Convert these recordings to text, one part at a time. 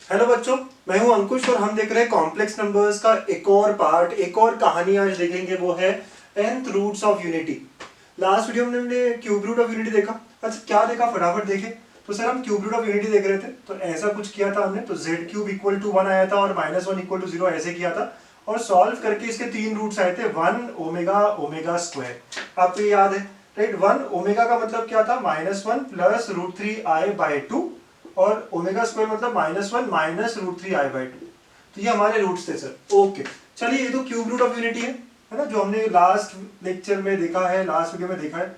Hello बच्चों, मैं हूं अंकुश और हम देख रहे हैं कॉम्प्लेक्स नंबर्स का एक और पार्ट, एक और कहानी आज देखेंगे। वो है nth roots of unity. Last video में हमने क्यूब रूट ऑफ यूनिटी देखा। अच्छा क्या देखा फटाफट देखें। तो सर हम क्यूब रूट ऑफ यूनिटी देख रहे थे, तो ऐसा कुछ किया था हमने। तो जेड क्यूब इक्वल टू 1 आया था और -1 इक्वल टू 0 ऐसे किया था। और सॉल्व करके इसके 3 रूट्स आए थे, 1 ओमेगा ओमेगा स्क्वायर। आपको ये याद है राइट। 1 ओमेगा का मतलब क्या था, -1 प्लस √3i/2 और ओमेगा स्क्वायर मतलब -1 माइनस √3i/2। तो ये हमारे रूट्स थे सर। ओके चलिए, ये तो क्यूब रूट ऑफ यूनिटी है ना, जो हमने लास्ट लेक्चर में देखा है, लास्ट वीडियो में देखा है।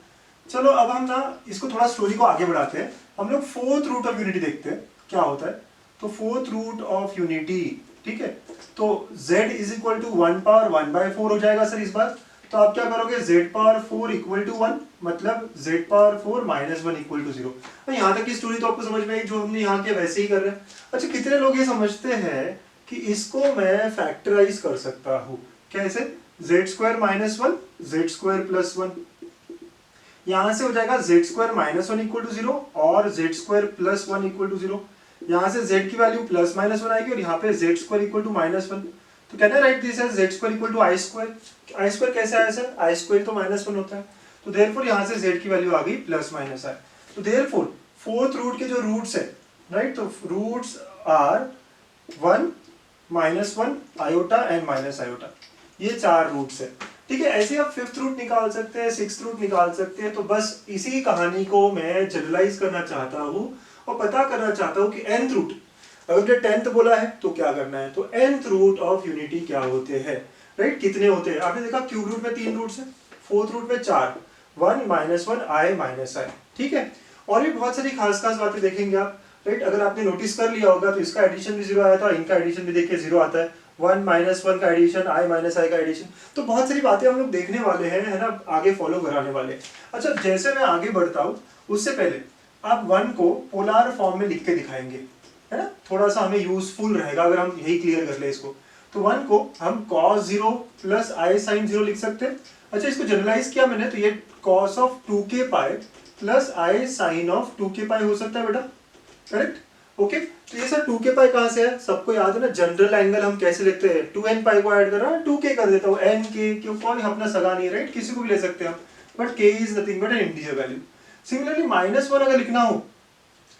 चलो अब हम ना इसको थोड़ा स्टोरी को आगे बढ़ाते हैं। हम लोग फोर्थ रूट ऑफ यूनिटी देखते हैं क्या होता है। तो फोर्थ रूट ऑफ यूनिटी, ठीक है। तो z is equal to 1 power 1/4 हो जाएगा सर इस बार। तो आप क्या करोगे, z पावर 4 इक्वल टू 1 मतलब z पावर 4 -1 इक्वल टू 0। तो यहाँ तक की स्टोरी तो आपको समझ में आई, जो हमने यहाँ के वैसे ही कर रहे हैं। अच्छा कितने लोग ये समझते हैं कि इसको मैं फैक्टराइज कर सकता हूँ कैसे, z² -1 z² + 1। यहां से हो जाएगा z² -1 इक्वल टू 0 और z² + 1 इक्वल टू 0। यहां से z की वैल्यू +-1 आएगी और यहाँ पे z² इक्वल टू -1। तो कहना राइट दिस है z² इक्वल टू i²। कैसे आया सर, i² तो -1 होता है। तो देयरफॉर यहाँ से z की वैल्यू आ गई +- आए। तो देयरफॉर फोर्थ रूट के जो रूट्स है राइट, तो roots are 1 -1 iota and minus iota. ये 4 रूट्स है, ठीक है। ऐसे आप फिफ्थ रूट निकाल सकते हैं, सिक्स्थ रूट निकाल सकते हैं। तो बस इसी कहानी को मैं जनरलाइज करना चाहता हूँ और पता करना चाहता हूँ कि nth रूट, अगर 10th बोला है तो क्या करना है। तो nth रूट ऑफ यूनिटी क्या होते हैं राइट, कितने होते हैं। आपने देखा क्यूब रूट में 3 रूट्स है, फोर्थ रूट में 4, 1 -1 i-i, ठीक है। और भी बहुत सारी खास खास बातें देखेंगे आप राइट। अगर आपने नोटिस कर लिया होगा तो इसका एडिशन भी 0 आया था, इनका एडिशन भी देखिए 0 आता है। 1 -1 का एडिशन, i-i का एडिशन। तो बहुत सारी बातें हम लोग देखने वाले हैं, है ना, आगे फॉलो कराने वाले हैं। अच्छा जैसे मैं आगे बढ़ता हूँ उससे पहले आप 1 को पोलर फॉर्म में लिख के दिखाएंगे, है ना, थोड़ा सा हमें यूजफुल रहेगा अगर हम यही क्लियर कर ले इसको। तो 1 को हम cos 0 + i sin 0 लिख सकते हैं। अच्छा इसको जनरलाइज किया मैंने, तो ये cos of 2k pi + i sin of 2k पाई हो सकता है बेटा, करेक्ट। ओके तो ये सर 2k पाई कहां से है, सबको याद है ना। जनरल एंगल हम कैसे लिखते हैं, 2n पाई को ऐड कर रहा है 2k कर देता हूँ, n k क्यों, कोई अपना सगा नहीं राइट, किसी को भी ले सकते हैं हम, but k is nothing but N integer value. Similarly -1 अगर लिखना हो,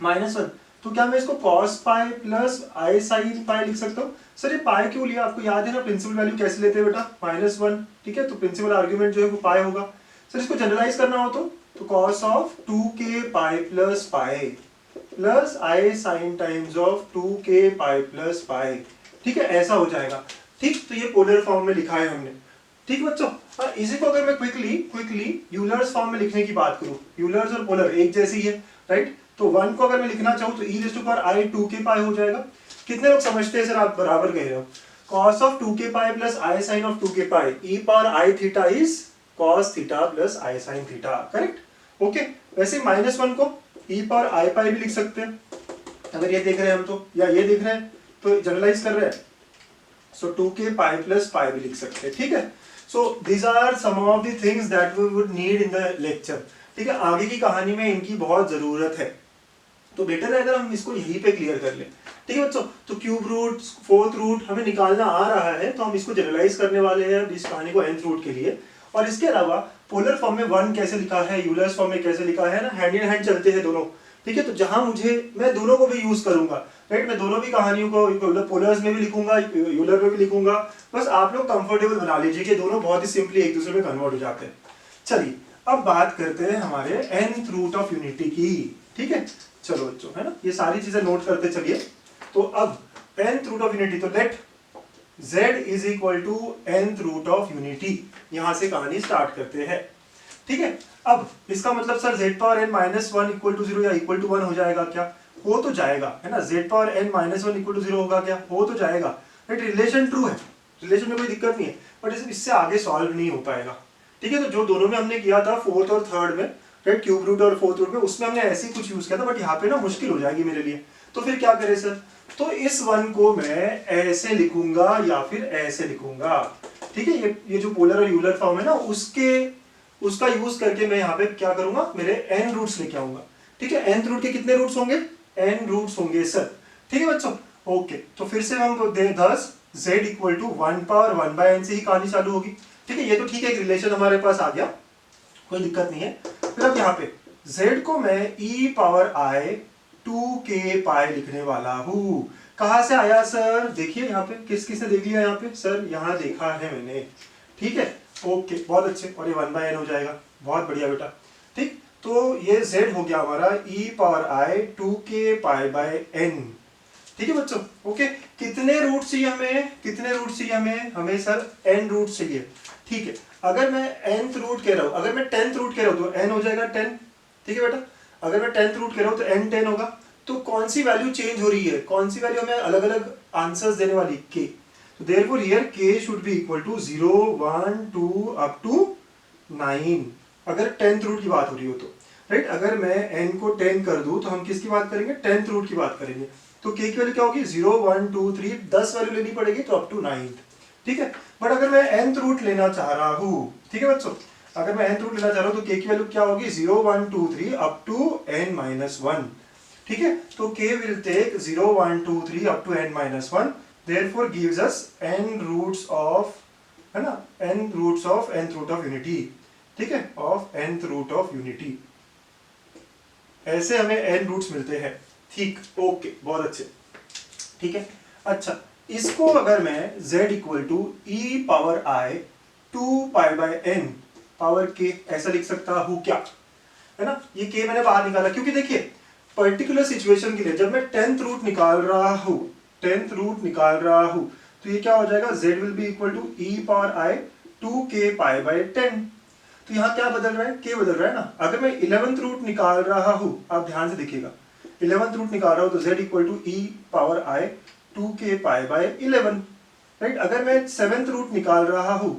-1, तो क्या मैं इसको cos पाई + i sin पाई लिख सकता हूँ। सर ये पाई क्यों लिया, आपको याद है ना प्रिंसिपल वैल्यू कैसे लेते हैं बेटा, -1, ठीक है। तो प्रिंसिपल आर्ग्यूमेंट जो है वो पाई होगा। सर इसको जनरलाइज करना हो तो cos of 2k pi + pi plus i sin times of 2k पाई + पाई, ठीक है, ऐसा हो जाएगा। ठीक, तो ये पोलर फॉर्म में लिखा है हमने, ठीक बच्चों। इसी को अगर मैं क्विकली यूलर्स फॉर्म में लिखने की बात करूं, यूलर्स और पोलर एक जैसी है राइट। तो 1 को अगर मैं लिखना चाहूं तो e⁻i 2k पाई हो जाएगा। कितने लोग समझते हैं सर, आप बराबर कह रहे हो। cos of 2k pi + i sin of 2k pi, e⁻i theta is cos theta + i sin theta, correct. Okay वैसे -1 को e⁻i पाई भी लिख सकते हैं अगर ये देख रहे हैं हम तो, या ये देख रहे हैं तो जनरलाइज कर रहे हैं। सो 2k पाई + पाई भी लिख सकते हैं, ठीक है। So these are some of the things that we would need in the lecture, ठीक है। आगे की कहानी में इनकी बहुत जरूरत है, तो बेटर है अगर हम इसको यहीं पे क्लियर कर लें, ठीक है बच्चों। तो क्यूब रूट, फोर्थ रूट हमें निकालना आ रहा है, तो हम इसको जनरलाइज करने वाले हैं इस कहानी को nth रूट के लिए। और इसके अलावा पोलर फॉर्म में 1 कैसे लिखा है, यूलर्स फॉर्म में कैसे लिखा है ना, हैंड इन हैंड चलते हैं दोनों, ठीक है। तो जहां मुझे, मैं दोनों को भी यूज करूंगा राइट, मैं दोनों भी कहानियों को पोलर्स में भी लिखूंगा, यूलर में भी लिखूंगा। बस आप लोग कंफर्टेबल बना लीजिए कि दोनों बहुत ही सिंपली एक दूसरे में कन्वर्ट हो जाते हैं। चलिए अब बात करते हैं हमारे nth रूट ऑफ यूनिटी की, ठीक है। चलो बच्चों, है ना, ये सारी चीजें नोट करते चलिए। तो अब nth रूट ऑफ यूनिटी, तो let z is equal to nth root of unity, यहां से कहानी स्टार्ट करते हैं, ठीक है। अब इसका मतलब sir z power n -1 equal to 0 या इक्वल टू 1 हो जाएगा क्या, हो तो जाएगा, है ना। z power n -1 equal to 0 होगा क्या, हो तो जाएगा राइट। रिलेशन ट्रू है, रिलेशन में कोई दिक्कत नहीं है, बट इससे आगे सॉल्व नहीं हो पाएगा, ठीक है। तो जो दोनों में हमने किया था फोर्थ और थर्ड में राइट, क्यूब रूट और फोर्थ रूट में, उसमें हमने ऐसे ही कुछ यूज किया था, बट यहाँ पे ना मुश्किल हो जाएगी मेरे लिए। तो फिर क्या करें सर, तो इस 1 को मैं ऐसे लिखूंगा या फिर ऐसे लिखूंगा, ठीक है। ये जो पोलर और यूलर फॉर्म है ना, उसका यूज करके मैं यहाँ पे क्या करूंगा, मेरे n रूट्स लेके आऊंगा, ठीक है। nth रूट के कितने रूट्स होंगे, n रूट्स होंगे सर, ठीक है बच्चों। ओके, तो फिर से हम दे दस z equal to 1 power 1 by n से ही कहानी चालू होगी। ठीक है, ये तो ठीक है, एक रिलेशन हमारे पास आ गया, कोई दिक्कत नहीं है। फिर अब यहाँ पे z को मैं e पावर i 2k पाई लिखने वाला हूँ। कहाँ से आया सर? देखिए यहाँ पे किसने देख लिया यहाँ पे? सर यहाँ देखा है मैंने। ठीक है, ओके, बहुत अच्छे। और ये 1 बाय एन हो जाएगा, बहुत बढ़िया बेटा। ठीक, तो ये z हो गया हमारा e power i 2k pi by n। ठीक है बच्चों, ओके। कितने रूट चाहिए हमें? कितने रूट चाहिए हमें? हमें सर n रूट चाहिए। ठीक है, अगर मैं nth रूट कह रहा हूँ, अगर मैं 10th रूट कह रहा हूँ तो n हो जाएगा 10। ठीक है बेटा, अगर मैं 10th रूट कह रहा हूँ तो n 10 होगा। तो कौन सी वैल्यू चेंज हो रही है? कौन सी वैल्यू हमें अलग अलग आंसर्स देने वाली? k। तो therefore here k should be equal to 0 1 2 up to 9, अगर 10th रूट की बात हो रही हो तो। राइट, अगर मैं n को 10 कर दूं तो हम किसकी बात करेंगे? 10th रूट की बात करेंगे। तो k की वैल्यू क्या होगी? 0 1 2 3, 10 वैल्यू लेनी पड़ेगी तो अप टू 9th। ठीक है, बट अगर मैं nth रूट लेना चाह रहा हूं, ठीक है बच्चों, अगर मैं nth रूट लेना चाह रहा हूं तो k की वैल्यू क्या होगी? 0 1 2 3 अप टू n - 1। ठीक है, तो k will take 0 1 2 3 up to n - 1, therefore gives us n roots of, है ना, n roots of nth root of unity. ठीक है, of nth root of unity. ऐसे हमें n रूट्स मिलते हैं। ठीक, ओके, बहुत अच्छे। ठीक है, अच्छा, इसको अगर मैं z equal to e power i 2 pi by n power k ऐसा लिख सकता हूं क्या? है ना, ये k मैंने बाहर निकाला क्योंकि देखिए पर्टिकुलर सिचुएशन के लिए जब मैं 10th रूट निकाल रहा हूं, 10th रूट निकाल रहा हूं, तो ये क्या हो जाएगा? z will be equal to e power i 2k pi by 10। तो यहाँ क्या बदल रहा है? k बदल रहा है ना। अगर मैं 11th रूट निकाल रहा हूं, आप ध्यान से देखिएगा, 11th रूट निकाल रहा हूं तो z equal to e power i 2k pi by 11। Right, अगर मैं 7th रूट निकाल रहा हूं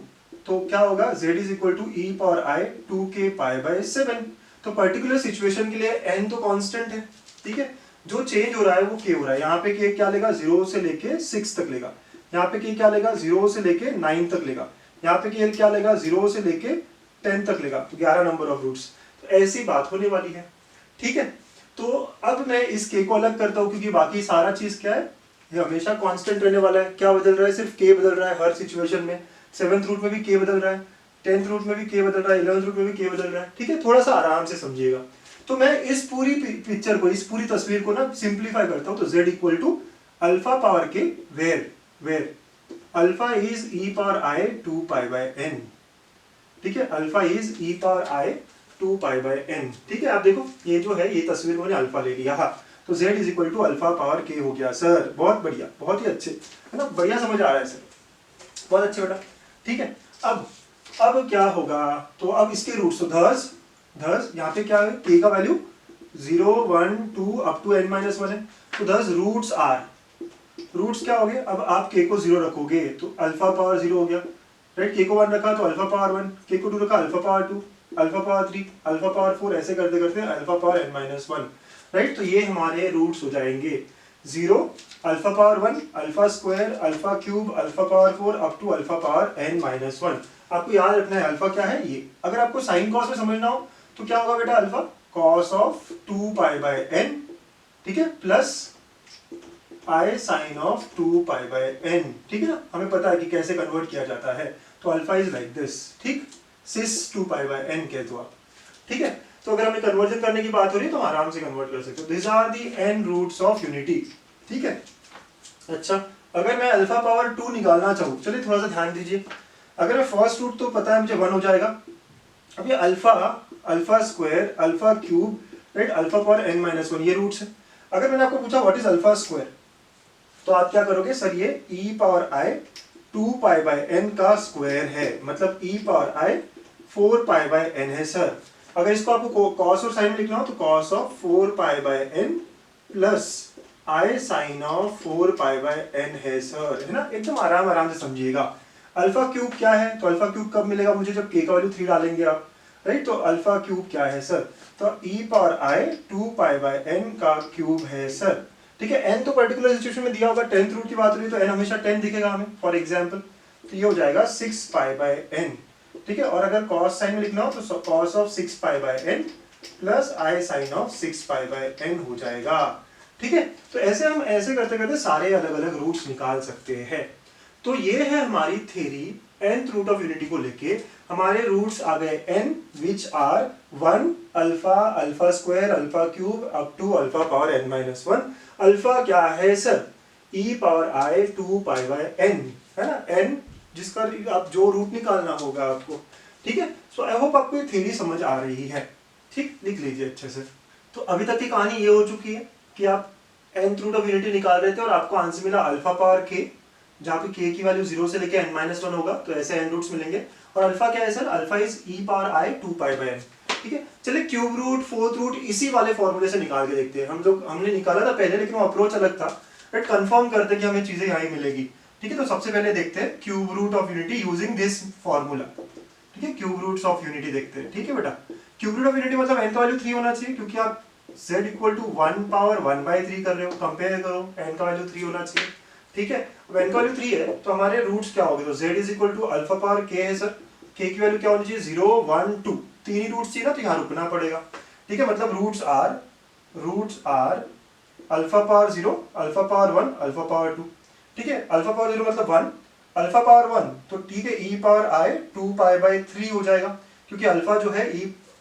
तो क्या होगा? z is equal to e power i 2k pi by 7। तो पर्टिकुलर सिचुएशन के लिए n तो कांस्टेंट है। ठीक है, जो चेंज हो रहा है वो k हो रहा है। यहाँ पे k क्या लेगा? 0 से लेके 6 तक लेगा। यहाँ पे k क्या लेगा? 0 से लेके 9 तक लेगा। यहाँ पे k क्या लेगा? 0 से लेके 10 तक लेगा। तो 11 नंबर ऑफ रूट्स। तो ऐसी बात होने वाली है। ठीक है, तो अब मैं इस k को अलग करता हूं क्योंकि बाकी सारा चीज क्या है? ये हमेशा कांस्टेंट रहने वाला है। क्या बदल रहा है? सिर्फ k बदल रहा है हर सिचुएशन में। 7th रूट में भी k बदल रहा है, 10th रूट में भी k बदल रहा है, 11th रूट में भी k बदल रहा है। ठीक है, थोड़ा सा आराम से समझिएगा। तो मैं इस पूरी पिक्चर को, इस पूरी तस्वीर को ना सिंप्लीफाई करता हूं। तो z equal to alpha power k where alpha is e power i 2 pi by n। ठीक है, alpha is e power i 2 pi by n। ठीक है, आप देखो ये जो है, ये तस्वीर मैंने अल्फा ले लिया। हाँ, तो z is equal to alpha power k हो गया। सर बहुत बढ़िया, बहुत ही अच्छे, है ना, बढ़िया समझ आ रहा है सर, बहुत अच्छे बेटा। ठीक है, अब क्या होगा? तो अब इसके रूट्स, तो धस यहाँ पे क्या है? k का वैल्यू 0 1 2 अप टू n - 1 है। तो धस रूट्स क्या हो गए? अब आप k को 0 रखोगे तो अल्फा पावर 0 हो गया। राइट, k को 1 रखा तो अल्फा पावर 1, k को 2 रखा alpha power 2, alpha power 3, alpha power 4, ऐसे करते करते अल्फा पावर n - 1। राइट, तो ये हमारे रूट्स हो जाएंगे 0 alpha power 1 alpha square alpha cube alpha power 4 up to alpha power n - 1। आपको याद रखना है अल्फा क्या है ये। अगर आपको साइन कॉस में समझना हो तो क्या होगा बेटा? Alpha cos of 2 pi by n, ठीक है, plus i sine of 2 pi by n। ठीक है ना, हमें पता है कि कैसे कन्वर्ट किया जाता है। तो अल्फा इज लाइक दिस। ठीक, सिस 2 पाई बाय n कहते हो आप। ठीक है, तो अगर हमें कन्वर्जन करने की बात हो रही है तो हम आराम से कन्वर्ट कर सकते हो। This are the n roots of unity. ठीक है, अच्छा, अगर मैं अल्फा पावर 2 निकालना चाहूँ, चलिए थोड़ा सा ध्यान दीजिए। अगर मैं फर्स्ट रूट, तो पता है मुझे 1 हो जाएगा। अब ये alpha square alpha cube, right, alpha power n - 1 ये रूट्स है। अगर मैंने आपको पूछा व्हाट इज अल्फा स्क्वायर, तो आप क्या करोगे? सर ये e power i 2 pi by n का स्क्वायर है, मतलब e power i 4 pi by n है सर। अगर इसको आपको कॉस और साइन में लिखना हो तो cos of 4 pi by n plus i sine of 4 pi by n है सर, है ना। एकदम आराम से समझिएगा। अल्फा क्यूब क्या है? तो अल्फा क्यूब कब मिलेगा मुझे? जब k का वैल्यू 3 डालेंगे आप। राइट, तो अल्फा क्यूब क्या है सर? तो e power i 2 pi by n का क्यूब है सर। ठीक है, n तो पर्टिकुलर सिचुएशन में दिया होगा, 10th रूट की बात हो रही है तो n हमेशा 10 दिखेगा हमें, फॉर एग्जांपल। तो ये हो जाएगा 6 पाई बाय n। ठीक है, और अगर cos साइन में लिखना हो तो cos of 6 pi by n plus i sine of 6 pi by n हो जाएगा। ठीक है, तो ऐसे हम ऐसे करते करते सारे अलग अलग रूट्स निकाल सकते हैं। तो ये है हमारी theory nth root of unity को लेके। हमारे रूट्स आ गए n which are 1 alpha, alpha square, alpha cube up to alpha power n minus 1। Alpha क्या है sir? e power i 2 pi by n, है ना, n जिसका आप जो रूट निकालना होगा आपको। ठीक है, सो आई होप आपको ये थ्योरी समझ आ रही है। ठीक, लिख लीजिए अच्छे से। तो अभी तक की कहानी ये हो चुकी है कि आप nth रूट ऑफ यूनिटी निकाल रहे थे और आपको आंसर मिला अल्फा पावर k, जहाँ पे k की वैल्यू 0 से लेके n माइनस 1 होगा, तो ऐसे n रूट्स मिलेंगे। और अल्फा क्या है sir? Alpha is e power i 2 pi by n। ठीक है, चलिए क्यूब रूट, फोर्थ रूट इसी वाले फॉर्मूले से निकाल के देखते हैं। हमने निकाला था पहले, लेकिन वो अप्रोच अलग था, बट कंफर्म करते हैं कि हमें चीजें यहाँ ही मिलेगी। ठीक है, तो सबसे पहले देखते हैं cube root of unity using this formula. ठीक है, क्यूब रूट्स ऑफ यूनिटी देखते हैं। ठीक है बेटा, क्यूब रूट ऑफ यूनिटी मतलब n का वैल्यू 3 होना चाहिए, क्योंकि आप z इक्वल टू 1 पावर 1/3 कर रहे हो, कंपेयर करो, n का वैल्यू 3 होना चाहिए। ठीक है, अब n का वैल्यू 3 है तो हमारे रूट्स क्या होंगे? तो z is equal to alpha power k है सर, k की वैल्यू क्या होनी चाहिए? 0 1 2, तीन ही रूट्स चाहिए ना, तो यहाँ रुकना पड़ेगा। ठीक है, मतलब roots are alpha power 0, alpha power 1, alpha power 2। ठीक है, अल्फा पावर 0 मतलब 1, अल्फा पावर 1 तो ठीक है e power i 2 pi bye 3 हो जाएगा, क्योंकि अल्फा जो है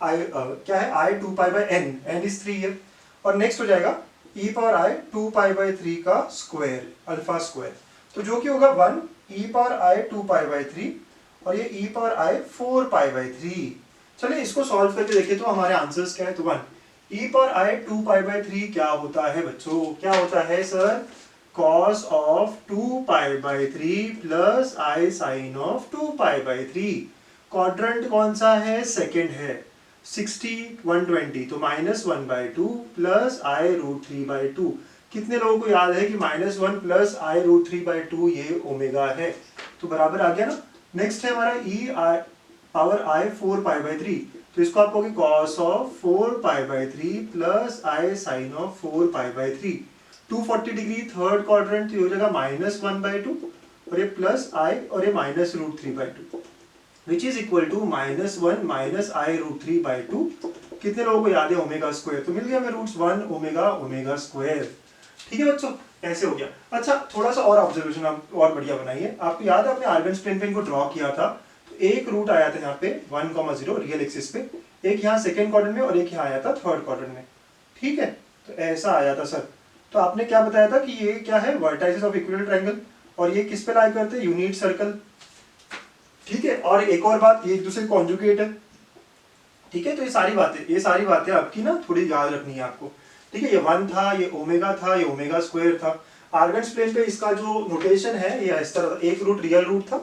क्या है? i 2 pi by n is 3 है। और नेक्स्ट हो जाएगा e power i 2 pi bye 3 का स्क्वायर, अल्फा स्क्वायर, तो जो कि होगा 1 e power i 2 pi bye 3, और ये e power i 4 pi bye 3। चलिए इसको सॉल्व करके देखें तो हमारे आंसर्स क्या है? तो 1 e power i 2 pi bye 3 क्या होता है बच्चों? क्या होता है sir? cos of 2 pi bye 3 plus i sin of 2 pi bye 3। Quadrant कौन सा है? सेकंड है। 60 120 तो -1/2 प्लस i रूट 3/2। कितने लोगों को याद है कि -1 प्लस i रूट 3/2 ये ओमेगा है? तो बराबर आ गया ना। नेक्स्ट है हमारा e power i 4 pi bye 3, तो इसको आप कहोगे cos of 4 pi bye 3 plus i sin of 4 pi bye 3। 240 degree third quadrant, तो हो जाएगा -1/2 और ये प्लस i और ये minus root 3/2, which is equal to -1 minus i root 3/2। कितने लोगों को याद है? Omega square. तो मिल गया हमें रूट्स 1 ओमेगा स्क्वायर। ठीक है बच्चों, ऐसे हो गया। अच्छा, थोड़ा सा और ऑब्जर्वेशन आप और बढ़िया बनाइए। आपको याद है आपने आर्गन्स प्लेन पे इनको ड्रॉ किया था, तो एक रूट आया था यहाँ पे 1,0 रियल एक्सिस पे, एक यहाँ सेकेंड क्वाड्रेंट में और एक यहाँ आया था थर्ड क्वाड्रेंट में। ठीक है, तो ऐसा आया था सर। तो आपने क्या बताया था कि ये क्या है? वर्टाइसेस ऑफ इक्विलेटरल ट्रायंगल, और ये किस पे लाई करते हैं? Unit circle. ठीक है, और एक और बात, ये एक दूसरे कॉन्जुगेट है। ठीक है, तो ये सारी बातें आपकी ना थोड़ी याद रखनी है आपको। ठीक है, ये 1 था, ये ओमेगा था, ये ओमेगा स्क्वायर था। आर्गन्स प्लेन पे इसका जो नोटेशन है ये इस तरह, एक रूट रियल रूट था,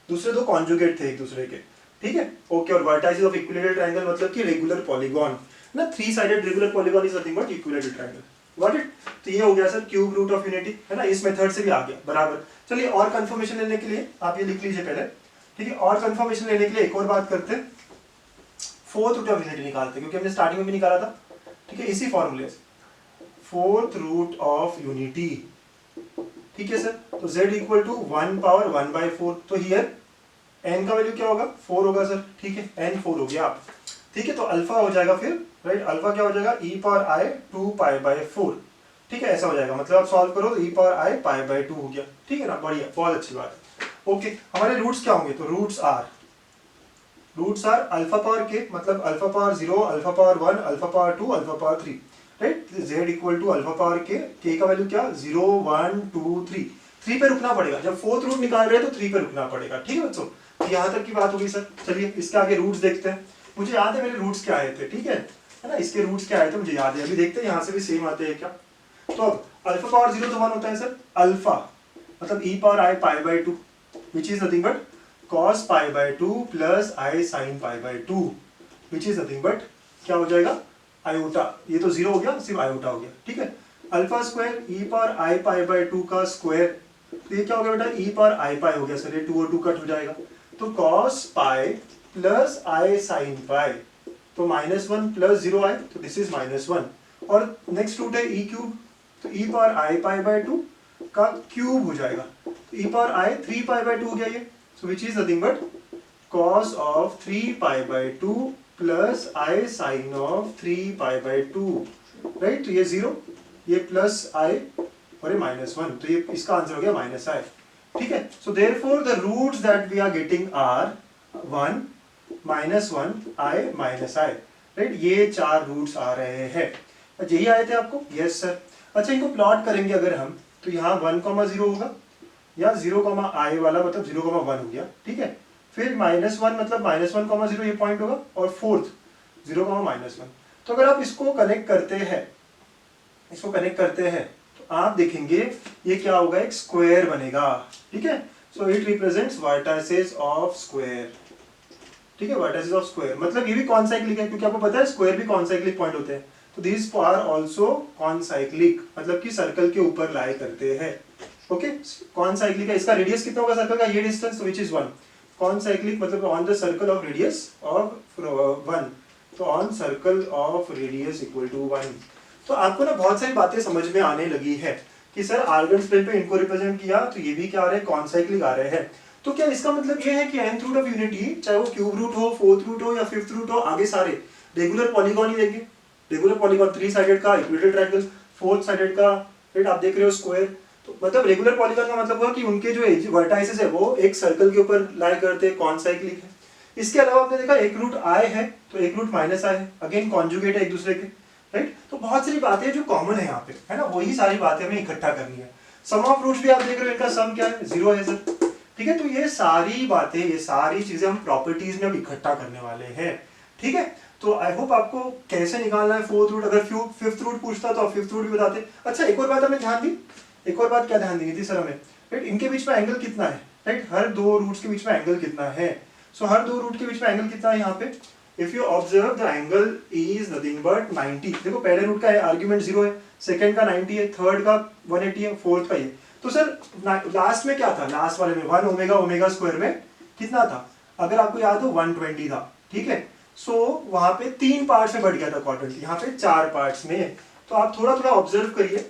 दूसरे दो कॉन्जुगेट थे एक दूसरे के। ठीक है, ओके। और वर्टाइसेस ऑफ इक्विलेटरल ट्रायंगल मतलब कि रेगुलर पॉलीगॉन ना, 3 sided regular polygon is nothing but equilateral triangle. Got it? तो ये हो गया sir cube root of unity, है ना, इस मेथड से भी आ गया बराबर। चलिए और कंफर्मेशन लेने के लिए आप ये लिख लीजिए पहले। ठीक है, और कंफर्मेशन लेने के लिए एक और बात करते हैं, फोर्थ रूट ऑफ यूनिटी निकालते हैं, क्योंकि हमने स्टार्टिंग में भी निकाला था। ठीक है, इसी फॉर्मूले से फोर्थ रूट ऑफ यूनिटी। ठीक है सर, तो z इक्वल टू 1 पावर 1/4, तो हियर n का वैल्यू क्या होगा? 4 होगा सर। ठीक है, n 4 हो गया आप। ठीक है, तो अल्फा हो जाएगा फिर, राइट, अल्फा क्या हो जाएगा? e power i 2 pi bye 4। ठीक है, ऐसा हो जाएगा, मतलब आप सॉल्व करो तो e power i pi by 2 हो गया। ठीक है ना, बढ़िया, बहुत अच्छी बात है। ओके, हमारे रूट्स क्या होंगे? तो roots are alpha power k, मतलब alpha power 0, alpha power 1, alpha power 2, alpha power 3, right. z equal to alpha power k का वैल्यू क्या? 0 1 2 3। 3 पे रुकना पड़ेगा, जब फोर्थ रूट निकाल रहे हैं तो 3 पे रुकना पड़ेगा। ठीक है बच्चों, तो यहाँ तक की बात होगी सर। चलिए इसके आगे रूट्स देखते हैं। मुझे याद है मेरे रूट्स क्या आए थे, ठीक है ना, इसके रूट्स क्या आए थे मुझे याद है। अभी देखते हैं यहाँ से भी सेम आते हैं क्या। तो अब अल्फा पावर 0 तो 1 होता है सर, अल्फा मतलब e power i pi by 2, which is nothing but cos pi by 2 plus i sin pi by 2, which is nothing but क्या हो जाएगा? आयोटा। ये तो 0 हो गया, सिर्फ आयोटा हो गया। ठीक है, alpha square e power i pi by 2 का स्क्वायर, तो ये क्या हो गया बेटा? e पावर i पाई हो गया सर, ये 2 और 2 कट हो जाएगा, तो cos pi plus i sin pi, तो -1 प्लस 0i, तो दिस इज -1। और नेक्स्ट रूट है e क्यूब, तो e power i pi by 2 का क्यूब हो जाएगा, तो e power i 3 pi by 2 हो गया ये, so which is nothing but cos of 3 pi by 2 plus i sin of 3 pi by 2, right. तो ये 0 ये प्लस आई और ये -1, तो ये इसका आंसर हो गया -i। ठीक है, so therefore the roots that we are getting are 1, -1, i, -i, right. ये 4 रूट्स आ रहे हैं। यही आए थे आपको? Yes sir. अच्छा, इनको प्लॉट करेंगे अगर हम, तो यहाँ 1,0 होगा, या 0,i वाला मतलब 0,1 हो गया। ठीक है, फिर -1 मतलब -1,0 ये पॉइंट होगा, और फोर्थ 0,-1। तो अगर आप इसको कनेक्ट करते हैं, तो आप देखेंगे ये क्या होगा, एक स्क्वायर बनेगा। ठीक है, so it represents vertices of square. ठीक है, वर्टाइसेस ऑफ स्क्वायर मतलब ये भी कॉनसाइक्लिक है, क्योंकि आपको पता है स्क्वायर भी कॉनसाइक्लिक पॉइंट होते हैं। तो दिस आर आल्सो कॉनसाइक्लिक, मतलब कि सर्कल के ऊपर लाई करते हैं। ओके, कॉनसाइक्लिक है, इसका रेडियस कितना होगा सर्कल का, ये डिस्टेंस, व्हिच इज 1। कॉनसाइक्लिक मतलब on the circle of radius of 1, तो on circle of radius equal to 1। तो आपको ना बहुत सारी बातें समझ में आने लगी है कि सर आर्गन प्लेन पे इनको रिप्रेजेंट किया तो ये भी क्या आ रहे हैं, कॉनसाइक्लिक आ रहे हैं। तो क्या इसका मतलब ये है कि nth रूट ऑफ यूनिटी, चाहे वो क्यूब रूट हो, फोर्थ रूट हो या फिफ्थ रूट हो, आगे सारे रेगुलर पॉलीगॉन ही देंगे। रेगुलर पॉलीगॉन 3 साइडेड का इक्विलेटरल ट्रायंगल, 4 साइडेड का, राइट, आप देख रहे हो स्क्वायर। तो मतलब रेगुलर पॉलीगॉन का मतलब हुआ कि उनके जो वर्टाइसेस है वो एक सर्कल के ऊपर लाई करते हैं, कॉनसाइक्लिक है। इसके अलावा आपने देखा एक रूट i है तो एक रूट -i है, अगेन कॉन्जुगेट है एक दूसरे के, राइट। तो बहुत सारी बातें जो कॉमन है यहाँ पे, है ना, वही सारी बातें हमें इकट्ठा करनी है। सम ऑफ रूट्स भी आप देख रहे हो, इनका सम क्या है, 0 है सर। ठीक है, तो ये सारी बातें, ये सारी चीजें हम प्रॉपर्टीज में अब इकट्ठा करने वाले हैं। ठीक है, तो आई होप आपको कैसे निकालना है फोर्थ रूट। अगर फिफ्थ रूट पूछता तो आप फिफ्थ रूट भी बताते। अच्छा, एक और बात हमें ध्यान दी, एक और बात क्या ध्यान दी थी सर हमें, राइट, इनके बीच में एंगल कितना है, राइट, हर दो रूट्स के बीच में एंगल कितना है। सो हर दो रूट के बीच में एंगल कितना है यहाँ पे, if you observe the angle is nothing but 90। देखो पहले रूट का आर्ग्यूमेंट 0 है, सेकंड का 90 है, थर्ड का 180 है, फोर्थ का ये। तो सर लास्ट में क्या था, लास्ट वाले में 1 ओमेगा ओमेगा स्क्वायर में कितना था, अगर आपको याद हो 120 था। ठीक है, सो वहां पे 3 पार्ट्स में बढ़ गया था क्वाड्रेंट, यहाँ पे 4 पार्ट्स में। तो आप थोड़ा थोड़ा ऑब्जर्व करिए,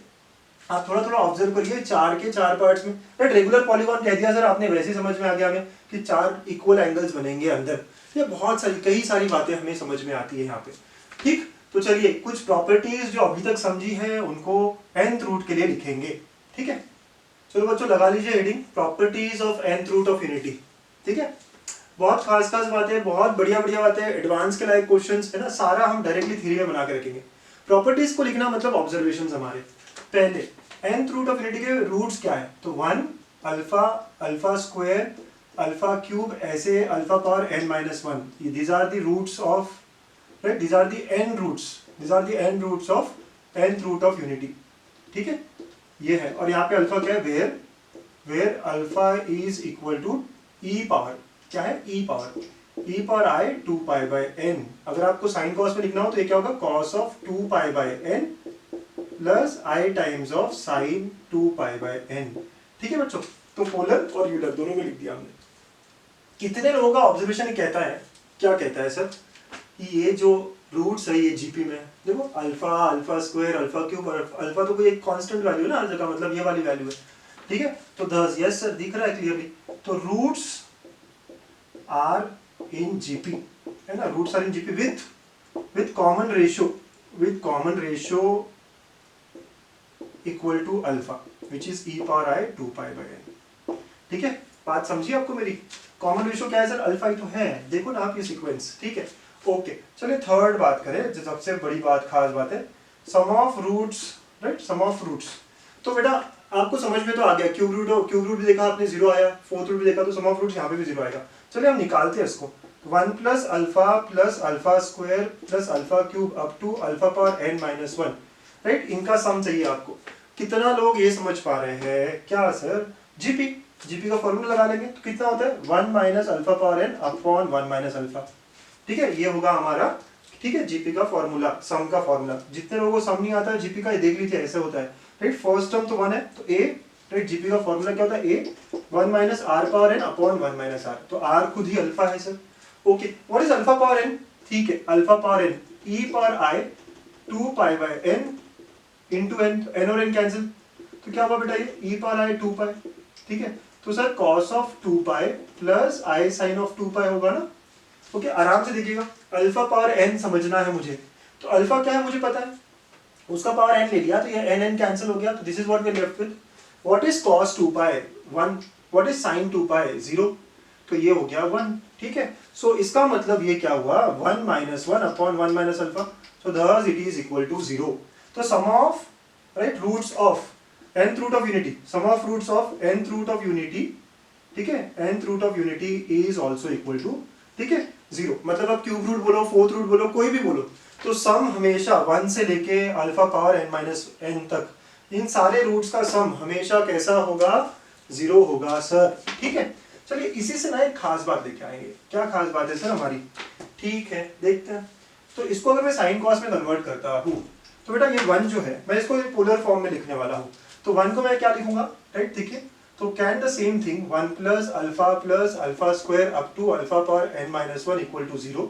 आप थोड़ा थोड़ा ऑब्जर्व करिए, 4 के 4 पार्ट्स में, राइट। रेगुलर पॉलीगॉन कह दिया सर आपने, वैसे ही समझ में आ गया हमें कि 4 इक्वल एंगल्स बनेंगे अंदर। ये बहुत सारी कई सारी बातें हमें समझ में आती है यहाँ पे। ठीक, तो चलिए कुछ प्रॉपर्टीज जो अभी तक समझी है उनको nth रूट के लिए लिखेंगे। ठीक है, चलो बच्चों लगा लीजिए heading, properties of nth root of unity. ठीक है, बहुत खास खास बातें, बहुत बढ़िया बढ़िया बातें, एडवांस के लायक क्वेश्चंस है ना, सारा हम डायरेक्टली थ्योरी में बना के रखेंगे। प्रॉपर्टीज को लिखना मतलब ऑब्जर्वेशंस हमारे। पहले nth रूट ऑफ यूनिटी के रूट्स क्या है, तो 1 alpha, alpha square, alpha cube, ऐसे alpha power n-1, these are the roots of, right, these are the n roots, these are the n roots of nth root of unity। ठीक है, ये है, और यहाँ पे अल्फा क्या है, where alpha is equal to e power, क्या है, e power i 2 pi by n। अगर आपको साइन कॉस में लिखना हो तो ये क्या होगा, cos of 2 pi by n plus i times of sine 2 pi by n। ठीक है बच्चों, तो पोलर और यूलर दोनों में लिख दिया हमने। कितने लोगों का ऑब्जर्वेशन कहता है, क्या कहता है सर, ये जो रूट्स है ये जीपी में, देखो alpha, alpha square, alpha cube, alpha तो कोई एक कांस्टेंट वैल्यू है ना हर जगह, मतलब ये वाली वैल्यू है। ठीक है, तो दस, यस सर दिख रहा है क्लियरली। तो रूट्स आर इन जीपी, है ना, roots are in GP with common ratio equal to alpha which is e power i 2 pi by n। ठीक है, बात समझिए आपको मेरी। कॉमन रेशियो क्या है सर, अल्फा ही तो है, देखो ना आप ये सीक्वेंस। ठीक है, ओके, चलिए थर्ड बात करें, जो सबसे बड़ी बात, खास बात है, sum of roots, right, sum of roots. तो बेटा आपको समझ में तो आ गया, क्यूब रूट भी देखा आपने 0 आया, फोर्थ रूट भी देखा, तो सम ऑफ रूट्स यहाँ पे भी 0 आएगा। चलिए हम निकालते हैं इसको, 1 plus alpha square plus alpha cube up to alpha power n-1, right, इनका सम चाहिए आपको। कितना लोग ये समझ पा रहे हैं, क्या सर, जीपी का फॉर्मूला लगा लेंगे तो कितना होता है, 1 minus alpha power n upon 1 minus alpha. ठीक है, ये होगा हमारा, ठीक है, जीपी का फॉर्मूला, सम का फॉर्मूला। जितने लोगों को सम नहीं आता है जीपी का, ये देख लीजिए ऐसे होता है, राइट। फर्स्ट टर्म तो 1 है, तो a, राइट, जीपी का फॉर्मूला क्या होता है, a 1 minus r power n upon 1 minus r, तो r खुद ही अल्फा है sir. Okay, what is alpha power n, ठीक है, alpha power n e power i 2 pi by n into n और n कैंसिल, तो क्या होगा बेटा, ये e पावर i 2 पाई। ठीक है, तो sir cos of 2 pi plus i sine of 2 pi होगा ना। ओके, आराम से देखिएगा, अल्फा पावर n समझना है मुझे, तो अल्फा क्या है मुझे पता है, उसका पावर n ले लिया तो ये n n कैंसिल हो गया, तो this is what we left with. What is cos 2 pi 1, what is sin 2 pi 0, तो ये हो गया 1, ठीक है। सो इसका मतलब ये क्या हुआ 1 minus 1 upon 1 minus alpha, so thus it is equal to 0। तो sum of right roots of nth root of unity, sum of roots of nth root of unity, ठीक है, nth root of unity is also equal to, ठीक है, 0। मतलब आप cube root बोलो, fourth root बोलो, कोई भी बोलो, तो सम हमेशा 1 से लेके alpha power n minus n तक इन सारे रूट्स का सम हमेशा कैसा होगा 0 होगा सर, ठीक है। चलिए इसी से ना एक खास बात लेके आएंगे। क्या खास बात है सर हमारी, ठीक है देखते हैं। तो इसको अगर मैं साइन कॉस में कन्वर्ट करता हूँ तो बेटा ये 1 जो है मैं इसको पोलर फॉर्म में लिखने वाला हूँ, तो 1 को मैं क्या लिखूंगा, राइट देखिए, तो can the same thing 1 plus alpha square up to alpha power n minus 1 equal to 0,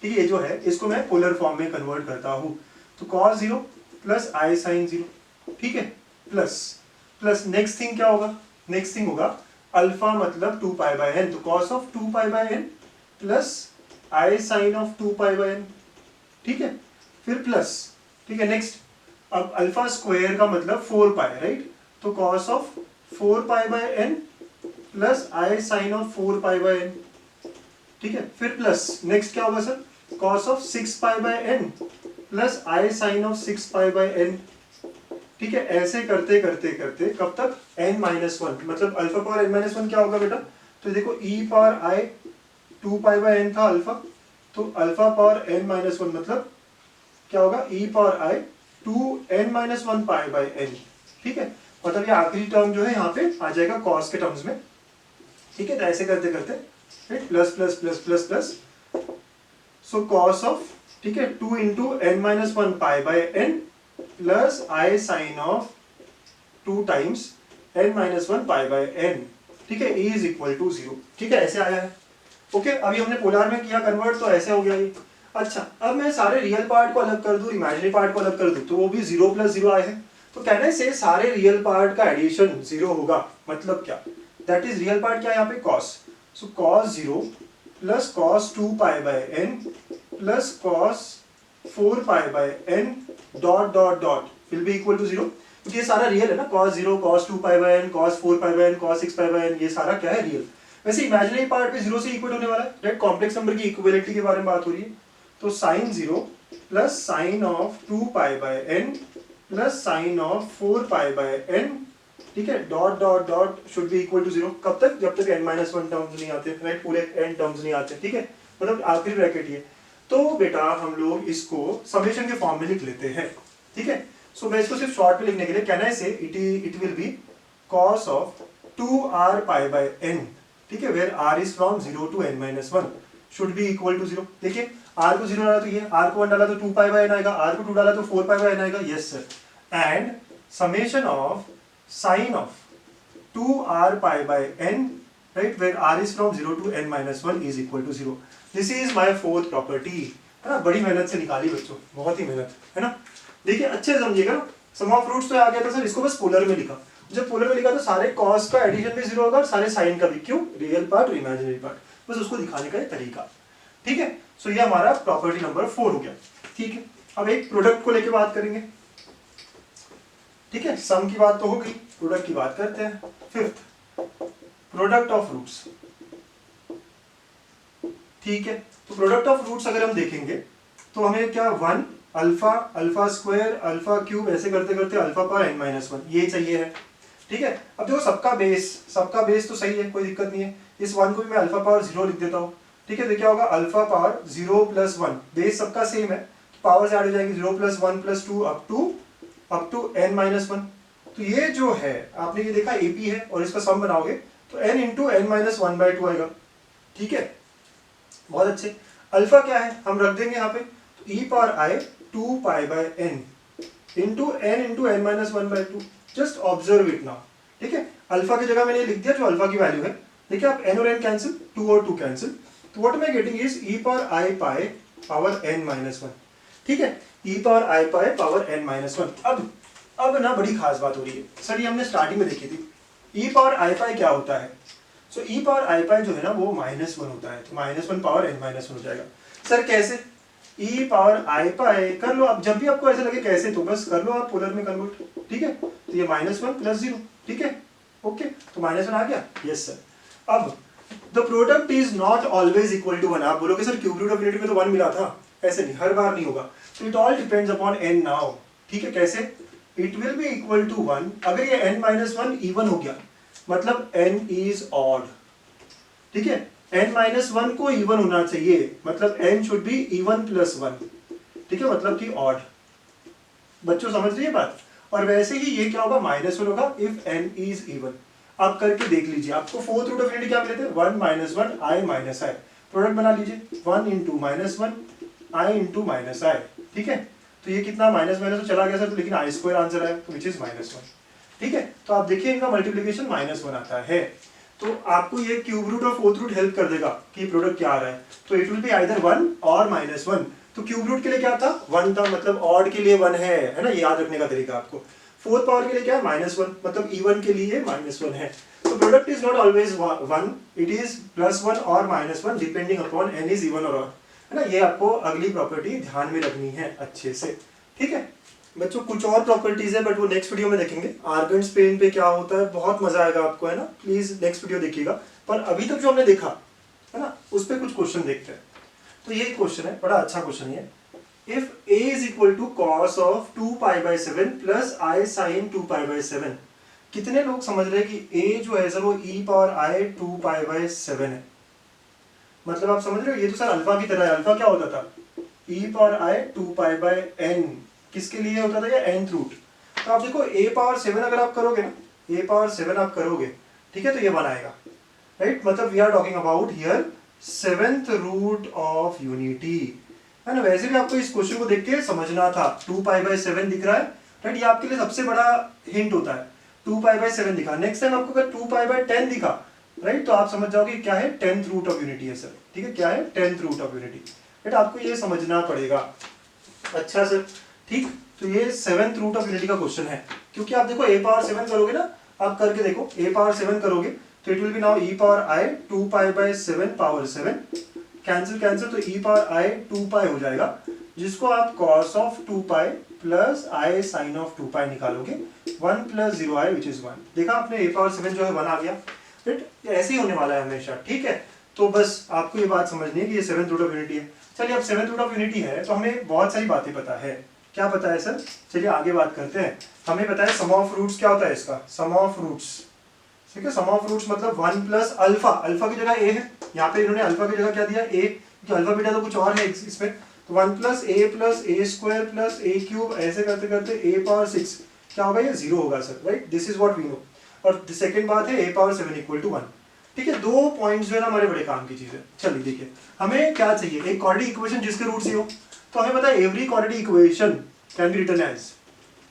ठीक है। ये जो है इसको मैं पोलर फॉर्म में कन्वर्ट करता हूँ, तो cos 0 प्लस आई साइन 0, ठीक है, प्लस नेक्स्ट थिंग क्या होगा, नेक्स्ट थिंग होगा अल्फा मतलब 2 पाई बाय n, तो cos of 2 pi by n plus i sine of 2 pi by n, ठीक है, फिर प्लस, ठीक है। नेक्स्ट अब अल्फा स्क्वायर का मतलब 4 पाई, राइट, तो cos of 4 pi by n plus i sine of 4 pi by n, ठीक है, फिर प्लस नेक्स्ट क्या होगा sir cos of 6 pi by n plus i sine of 6 pi by n, ठीक है। ऐसे करते करते करते कब तक n माइनस 1, मतलब अल्फा पावर n माइनस 1 क्या होगा बेटा, तो देखो e power i 2 pi by n था अल्फा, तो अल्फा पावर n माइनस 1 मतलब क्या होगा e power i 2 n minus 1 pi by n, ठीक है। मतलब ये आखिरी टर्म जो है यहाँ पे आ जाएगा cos के टर्म्स में, ठीक है। तो ऐसे करते करते plus plus plus plus plus, so cos of, ठीक है, 2 into n minus 1 pi by n plus i sine of 2 times n minus 1 pi by n, ठीक है, e इज इक्वल टू 0, ठीक है, ऐसे आया है। ओके, अभी हमने पोलर में किया कन्वर्ट, तो ऐसे हो गया ये। अच्छा, अब मैं सारे रियल पार्ट को अलग कर दूं, इमेजिनरी पार्ट को अलग कर दूं, तो वो भी 0 प्लस 0 आए हैं, तो कहना है से सारे रियल पार्ट का एडिशन 0 होगा, मतलब क्या, दैट इज रियल पार्ट क्या है यहाँ पे cos, so cos 0 plus cos 2 pi by n plus cos 4 pi by n dot dot dot will be equal to 0, क्योंकि ये सारा रियल है ना, cos 0 cos 2 pi by n cos 4 pi by n cos 6 pi by n, ये सारा क्या है real. वैसे इमेजिनरी पार्ट भी 0 से इक्वल होने वाला है, राइट, कॉम्प्लेक्स नंबर की इक्वलिटी के बारे में बात हो रही है, तो sin 0 plus sine of 2 pi by n plus sine of 4 pi by n, ठीक है, dot dot dot should be equal to 0, कब तक, जब तक n माइनस 1 टर्म्स नहीं आते, राइट, पूरे n टर्म्स नहीं आते, ठीक है, मतलब आखिरी ब्रैकेट ये। तो बेटा हम लोग इसको समेशन के फॉर्म में लिख लेते हैं, ठीक है। सो मैं इसको सिर्फ शॉर्ट में लिखने के लिए कहना है से it will be cos of 2r pi by n, ठीक है, where r is from 0 to n minus 1 should be equal to 0। देखिए r को 0 डाला तो ये, r को 1 डाला तो 2 पाई बाय n आएगा, r को 2 डाला तो 4 पाई बाय n आएगा, yes sir, and summation of sine of 2r pi by n, right, where r is from 0 to n minus 1 is equal to 0. This is my fourth property, है ना, बड़ी मेहनत से निकाली बच्चों, बहुत ही मेहनत है ना। देखिए अच्छे से समझिएगा, सम ऑफ रूट्स तो आ गया था सर, इसको बस पोलर में लिखा, जब पोलर में लिखा तो सारे cos का एडिशन भी 0 होगा और सारे साइन का भी, क्यों, रियल पार्ट और इमेजिनरी पार्ट, बस उसको दिखाने का तरीका, ठीक है। सो ये हमारा प्रॉपर्टी नंबर 4 हो गया, ठीक है। अब एक प्रोडक्ट को लेके बात करेंगे, ठीक है, सम की बात तो हो गई, प्रोडक्ट की बात करते हैं। फिफ्थ, प्रोडक्ट ऑफ रूट्स, ठीक है। तो प्रोडक्ट ऑफ रूट्स अगर हम देखेंगे तो हमें क्या 1 अल्फा स्क्वायर अल्फा क्यूब ऐसे करते करते अल्फा पावर n माइनस 1 ये चाहिए है, ठीक है। अब देखो सबका बेस तो सही है, कोई दिक्कत नहीं है, इस 1 को भी मैं अल्फा पावर 0 लिख देता हूँ, ठीक है। तो क्या होगा अल्फा पावर 0 प्लस 1, बेस सबका सेम है, पावर से ऐड हो जाएगी 0 plus 1 plus 2 up to n minus 1। तो ये जो है आपने ये देखा AP है और इसका सम बनाओगे तो n into n minus 1 by 2 आएगा, ठीक है, बहुत अच्छे। अल्फा क्या है हम रख देंगे यहाँ पे, तो e power i 2 pi by n into n minus 1 by 2, just observe it now, ठीक है। अल्फा की जगह मैंने लिख दिया जो अल्फा की वैल्यू है, देखिए आप n और n कैंसिल, 2 और 2 कैंसिल, तो what am I getting is e power i pi power n minus 1, ठीक है, e power i pi power n minus 1। अब ना बड़ी खास बात हो रही है सर, ये हमने स्टार्टिंग में देखी थी, e पावर i पाई क्या होता है, सो e पावर i पाई जो है ना वो -1 होता है, तो -1 पावर n माइनस 1 हो जाएगा। सर कैसे, ई पावर आई पाई कर लो। अब जब भी आपको ऐसे लगे कैसे तो बस कर लो आप पोलर में कन्वर्ट, ठीक है। तो ये -1 + 0, ठीक है, ओके। तो -1 आ गया, यस सर। अब the product is not always equal to 1। आप बोलोगे sir cube root of unity में तो 1 मिला था, ऐसे नहीं, हर बार नहीं होगा। तो it all depends upon n now, ठीक है। कैसे? It will be equal to 1 अगर ये n-1 इवन हो गया, मतलब n इज ऑड, ठीक है। n-1 को इवन होना चाहिए, मतलब n शुड बी इवन + 1, ठीक है, मतलब कि ऑड। बच्चों समझ रही है बात? और वैसे ही ये क्या होगा, -1 होगा इफ n इज इवन। आप करके देख लीजिए, आपको फोर्थ रूट ऑफ यूनिटी क्या मिले थे, 1 - 1 i - i। प्रोडक्ट बना लीजिए, 1 × -1 i × -i, ठीक है। तो ये कितना माइनस माइनस तो चला गया सर, लेकिन i² आंसर है, तो विच इज -1, ठीक है। तो आप देखिए इनका मल्टीप्लिकेशन -1 आता है। तो आपको ये क्यूब रूट और फोर्थ रूट हेल्प कर देगा कि प्रोडक्ट क्या आ रहा है। तो इट विल बी आइदर 1 और -1। तो क्यूब रूट के लिए क्या था, 1 था, मतलब ऑड के लिए 1 है ना, ये याद रखने का तरीका आपको। फोर्थ पावर के लिए क्या है, -1, मतलब इवन के लिए -1 है। तो product is not always 1, it is +1 और -1 depending upon n is even और ऑड, है ना। ये आपको अगली प्रॉपर्टी ध्यान में रखनी है अच्छे से, ठीक है बच्चों। कुछ और प्रॉपर्टीज है बट वो नेक्स्ट वीडियो में देखेंगे। आर्गन स्पेन पे क्या होता है, बहुत मजा आएगा आपको, है ना। प्लीज नेक्स्ट वीडियो देखिएगा। पर अभी तक जो हमने देखा है ना, उस पर कुछ क्वेश्चन देखते हैं। तो ये क्वेश्चन है, बड़ा अच्छा क्वेश्चन है। If a is equal to cos of 2π/7 plus i sin 2π/7, कितने लोग समझ रहे हैं कि a जो है सर वो e पावर i 2π/7 है। मतलब आप समझ रहे हो, ये तो सर अल्फा की तरह है। अल्फा क्या होता था, e पावर i 2π/n, किसके लिए होता था, ये nth रूट। तो आप देखो a पावर 7 अगर आप करोगे ना, a पावर 7 आप करोगे, ठीक है, तो ये बनाएगा, राइट। मतलब we are talking about here 7th root of unity, है ना। वैसे भी आपको इस क्वेश्चन को देख के समझना था, 2π/7 दिख रहा है, राइट। ये आपके लिए सबसे बड़ा हिंट होता है, 2π/7 दिखा। नेक्स्ट टाइम आपको अगर 2π/10 दिखा, राइट, तो आप समझ जाओगे क्या है, 10th रूट ऑफ यूनिटी है सर, ठीक है। क्या है, 10th root of unity, right. आपको ये समझना पड़ेगा। अच्छा सर, ठीक। तो ये 7th रूट ऑफ यूनिटी का क्वेश्चन है, क्योंकि आप देखो a पावर 7 करोगे ना, आप करके देखो, a पावर 7 करोगे तो it will be now e power i 2π/7 power 7, cancel cancel, तो e पावर i 2π हो जाएगा, जिसको आप cos of 2π plus i sin of 2π निकालोगे, 1 + 0i विच इज 1। देखा आपने, a पावर 7 जो है 1 आ गया, राइट। ऐसे ही होने वाला है हमेशा, ठीक है। तो बस आपको ये बात समझनी है कि ये 7th रूट ऑफ यूनिटी है। चलिए, अब 7th रूट ऑफ यूनिटी है तो हमें बहुत सारी बातें पता है। क्या पता है सर, चलिए आगे बात करते हैं। हमें पता है सम ऑफ रूट्स क्या होता है इसका, सम ऑफ रूट्स, ठीक है। सम ऑफ रूट्स मतलब 1 + अल्फा, अल्फा की जगह a है, यहाँ पे इन्होंने अल्फा की जगह क्या दिया, a, क्योंकि अल्फा बीटा तो कुछ और है इसमें। तो 1 + a + a² + a³, ऐसे करते करते a पावर 6 क्या होगा, ये 0 होगा sir, right. This is what we know. और सेकंड बात है a पावर 7 = 1, ठीक है। दो पॉइंट्स जो है ना हमारे बड़े काम की चीज है। चलिए देखिए, हमें क्या चाहिए, एक क्वाड्रेटिक इक्वेशन जिसके रूट 0। तो हमें पता है every quadratic equation can be written as,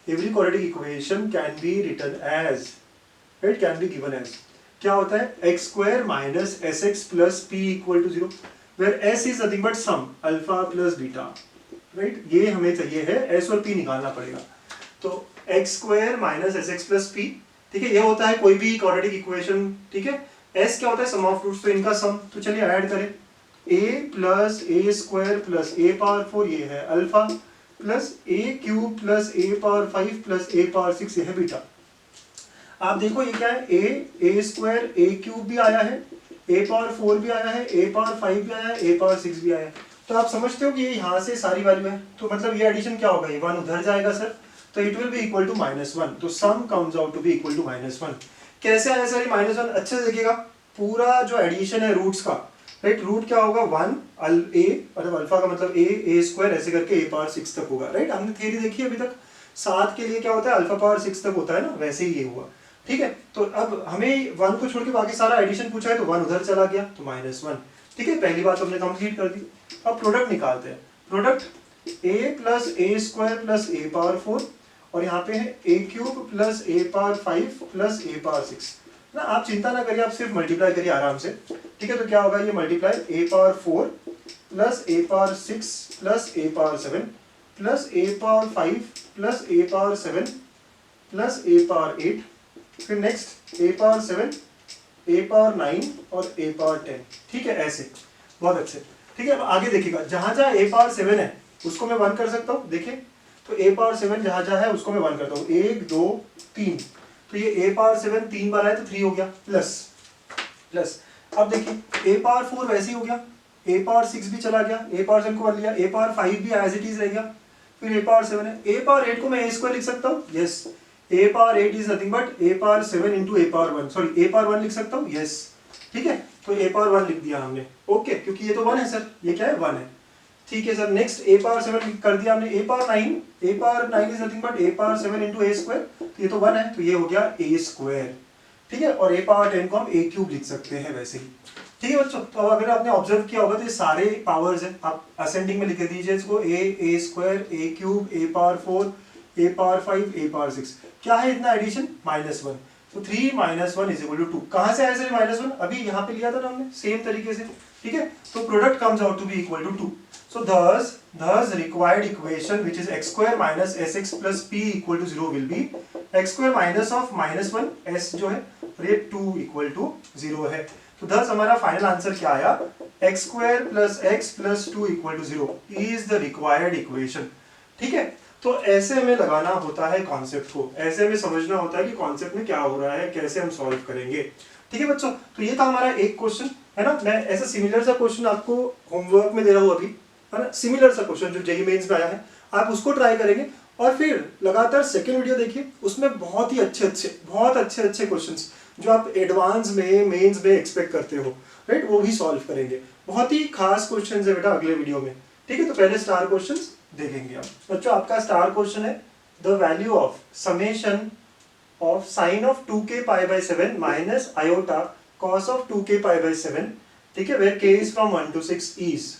every quadratic equation can be written as, right, can be given as, क्या होता है, x² - sx + p = 0, where s is nothing but sum alpha plus beta, right. ये हमें चाहिए है, s और p निकालना पड़ेगा। तो x² - sx + p, ठीक है, ये होता है कोई भी क्वाड्रेटिक इक्वेशन, ठीक है। s क्या होता है, सम ऑफ रूट्स, तो इनका सम। तो चलिए ऐड करें, a + a² + a पावर 4 ये है alpha, plus a³ + a power 5 + a power 6 ये है बीटा। आप देखो ये क्या है, a² a³ भी आया है, a पावर 4 भी आया है, a पावर 5 भी आया है, a पावर 6 भी आया है। तो आप समझते हो कि ये यहाँ से सारी वैल्यू है, तो मतलब ये एडिशन क्या होगा, ये 1 उधर जाएगा सर, तो it will be equal to -1। तो sum comes out to be equal to -1। कैसे आया सर ये -1, अच्छे से देखिएगा, पूरा जो एडिशन है रूट्स का, राइट, रूट क्या होगा 1 a, मतलब अल्फा का मतलब a² ऐसे करके a पावर 6 तक होगा, राइट। हमने थ्योरी देखी अभी तक, 7 के लिए क्या होता है, अल्फा पावर 6 तक होता है ना, वैसे ही ये हुआ, ठीक है। तो अब हमें 1 को छोड़ के बाकी सारा एडिशन पूछा है, तो 1 उधर चला गया, तो -1, ठीक है। पहली बात हमने कंप्लीट कर दी। अब प्रोडक्ट निकालते हैं। Product a + a² + a power 4, और यहाँ पे है a³ + a power 5 + a power 6 ना। आप चिंता ना करिए, आप सिर्फ मल्टीप्लाई करिए आराम से, ठीक है। तो क्या होगा, ये multiply a power 4 + a power 6 + a power 7 + a power 5 + a power 7 + a power 8, फिर next a power 7, a power 9 और a पावर 10, ठीक है। ऐसे बहुत अच्छे। ठीक है, अब आगे देखिएगा, जहां जहां a पावर 7 है उसको मैं 1 कर सकता हूँ। देखिए तो a पावर 7 जहां जहां है उसको मैं 1 करता हूँ, 1 2 3, तो ये a पावर 7 3 बार आया तो 3 हो गया, प्लस अब देखिए a पावर 4 वैसे ही हो गया, a पावर 6 भी चला गया, a पावर 7 को 1 लिया, a पावर 5 भी एज इट इज रह गया, फिर a पावर 7 है, a पावर 8 को मैं a स्क्वायर लिख सकता हूँ, yes, a power 8 is nothing but a power 7 into a power 1, sorry a power 1 लिख सकता हूँ, यस, ठीक है, तो a पावर 1 लिख दिया हमने, ओके, क्योंकि ये तो 1 है सर, ये क्या है 1 है, ठीक है सर। नेक्स्ट a पावर 7 कर दिया हमने, a power 9 is nothing but a power 7 into a square, तो ये तो 1 है, तो ये हो गया a स्क्वायर, ठीक है, और a पावर 10 को हम a क्यूब लिख सकते हैं वैसे ही, ठीक है बच्चों। तो अगर आपने ऑब्जर्व किया होगा तो ये सारे पावर्स हैं, आप असेंडिंग में लिख दीजिए इसको, a square, a cube, a power 4, a power 5, a power 6, क्या है इतना एडिशन, -1, तो 3 - 1 इज इक्वल टू 2, कहाँ से आया सर -1, अभी यहाँ पे लिया था ना हमने सेम तरीके से, ठीक है, तो product comes out to be equal to 2, so thus required equation which is x square minus sx plus p equal to 0 will be x square minus of -1 s जो है और ये 2 equal to 0 है, तो thus हमारा final answer क्या आया, x square plus x plus 2 equal to 0 is the required equation, ठीक है। तो ऐसे हमें लगाना होता है कॉन्सेप्ट को, ऐसे हमें समझना होता है कि कॉन्सेप्ट में क्या हो रहा है, कैसे हम सॉल्व करेंगे, ठीक है बच्चों। तो ये था हमारा एक क्वेश्चन, है ना, मैं ऐसा सिमिलर सा क्वेश्चन आपको होमवर्क में दे रहा हूँ अभी, है ना, सिमिलर सा क्वेश्चन जो जेईई मेंस में आया है, आप उसको ट्राई करेंगे और फिर लगातार सेकंड वीडियो देखिए, उसमें बहुत ही अच्छे क्वेश्चंस जो आप एडवांस में मेंस में एक्सपेक्ट करते हो, राइट, वो भी सॉल्व करेंगे, बहुत ही खास क्वेश्चंस है बेटा अगले वीडियो में, ठीक है। तो पहले स्टार क्वेश्चंस देखेंगे आप बच्चों। आपका स्टार क्वेश्चन है the value of summation of sine of 2k pi by 7 minus iota cos of 2k pi by 7, ठीक है, where k is from 1 to 6 is,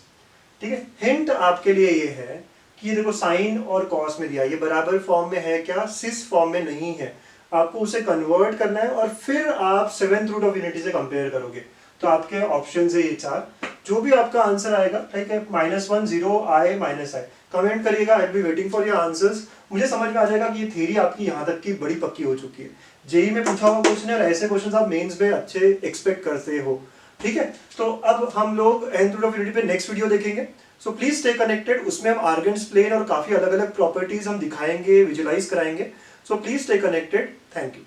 ठीक है। हिंट आपके लिए ये है कि ये देखो साइन और कॉस में दिया, ये बराबर फॉर्म में है क्या, सिस फॉर्म में नहीं है, आपको उसे कन्वर्ट करना है और फिर आप 7th रूट ऑफ यूनिटी से कंपेयर करोगे, तो आपके ऑप्शंस है ये 4, जो भी आपका आंसर आएगा, ठीक है, -1 0 i -i कमेंट करिएगा, I will be waiting for your answers. मुझे समझ में आ जाएगा कि ये थ्योरी आपकी यहाँ तक की बड़ी पक्की हो चुकी है, जेईई में पूछा हुआ क्वेश्चन है और ऐसे क्वेश्चन आप मेंस में अच्छे एक्सपेक्ट करते हो, ठीक है। तो अब हम लोग nth रूट ऑफ यूनिटी पे नेक्स्ट वीडियो देखेंगे, सो प्लीज स्टे कनेक्टेड, उसमें हम आर्गेन्स प्लेन और काफी अलग अलग प्रॉपर्टीज हम दिखाएंगे, विजुलाइज कराएंगे, so please stay connected, thank you.